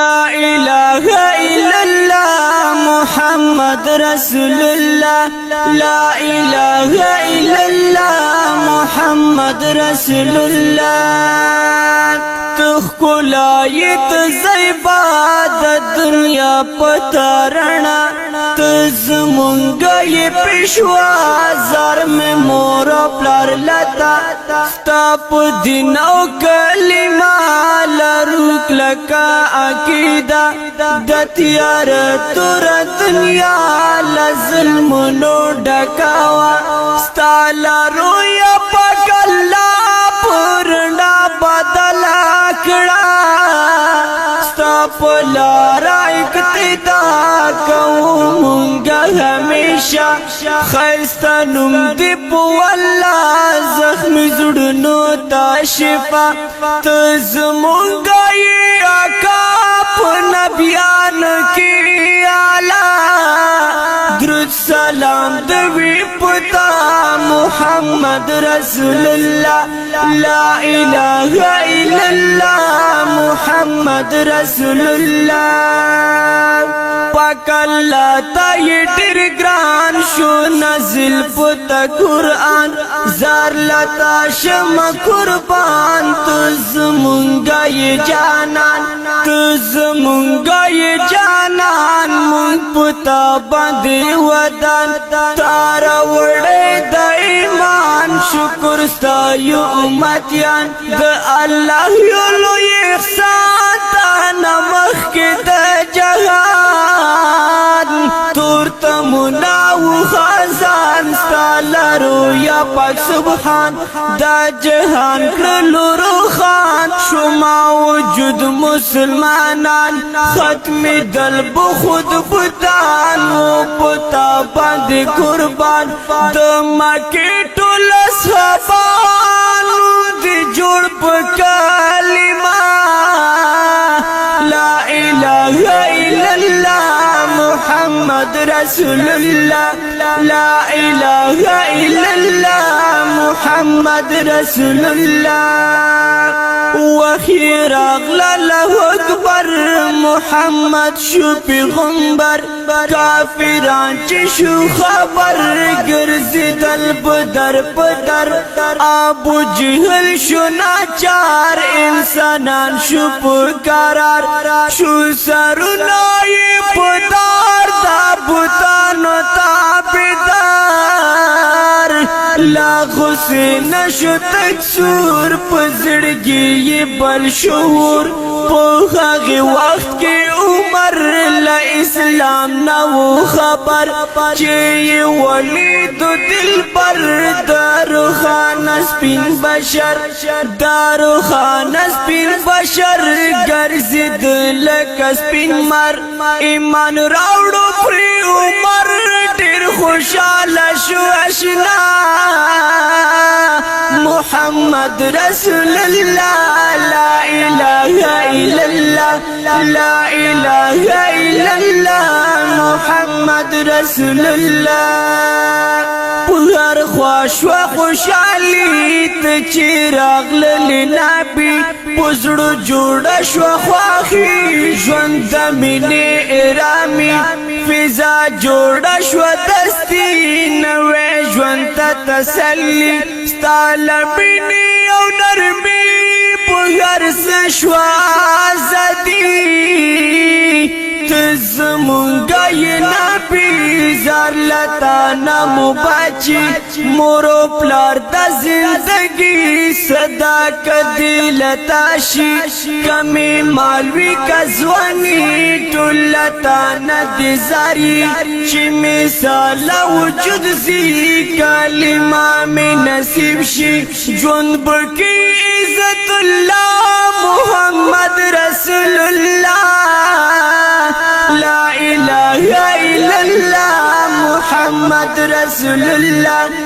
لا إله إلا الله محمد رسول الله لا إله إلا الله محمد رسول الله تخلا يتزيبا دنيا پتارنا تزمونگا یہ پیشوا زار میں مورا پلار لتا ستاپ دین او کلمہ لروک لکا عقیدہ دتیار تور دنیا لظلم نو ڈکاوا ستالا رویا پاک اللہ پورنا بدلا کڑا ستاپ لارا اقتدا کومنگا ہمیشہ خیستانم دیپ واللہ زخم زڑنو تا شفا تزمونگا یہ آقا نبیان کی آلہ درود سلام دوی پتا محمد رسول اللہ لا الہ الا اللہ محمد رسول اللہ پاک اللہ تا یہ ڈر گران شو نزل پتا قرآن زار لتا شم قربان تزمونگا یہ جانان تزمونگا یہ جانان مونگ پتا باندے ودان تارا وڑے دا ایمان شکر ستا یو امتیان دا اللہ یولو احسان تا نمخ کے دا جہان تور تمناو خازان ستا لارو یا پاک سبحان دا جہان کرلو روخان شما وجود مسلمانان ختم دل بخود بتان و پتا باند قربان دمکی ٹول صحابان دی جوڑ پکالما لا الہ الا اللہ محمد رسول اللہ لا الہ الا اللہ محمد رسول اللہ وخیر اغلال اکبر محمد شو پیغمبر کافران چی شو خبر گرزی دل بدر بدر ابو جہل شو ناچار انسانان شو پکارار شو سرنائی پدار دا بوتانو تابدار لا غسین شو تکسور پزڑگی یہ بل شعور پوخاگی وقت کی عمر لا اسلام نو خبر چی ولید دل پر دارو خان سپین بشر دارو خان سپین بشر گرزید لک سپین مر ایمان راوڑو پری عمر دیر خوشحال شو اشنا محمد رسول اللہ لا الہ الا اللہ لا الہ الا اللہ محمد رسول اللہ پہر خواش و خوشحالی تچیراغ للنبی پزڑو جوڑا شو خواخی جوند مینی ارامی فضا جوڑا شو دستی نوے جوند تسلی ستالبینی او نرمی پہر سشوا زدی تزمونگا یہ نبی زار لتا نمو بچی مورو پلار دا زندگی صداقت لتاشی کمی مالوی کزوانی ٹولتا ندی زاری چی مثال وجود زی کلمہ میں نصیب شی جون بکی عزت اللہ محمد رسول اللہ لا الہ الا اللہ محمد رسول اللہ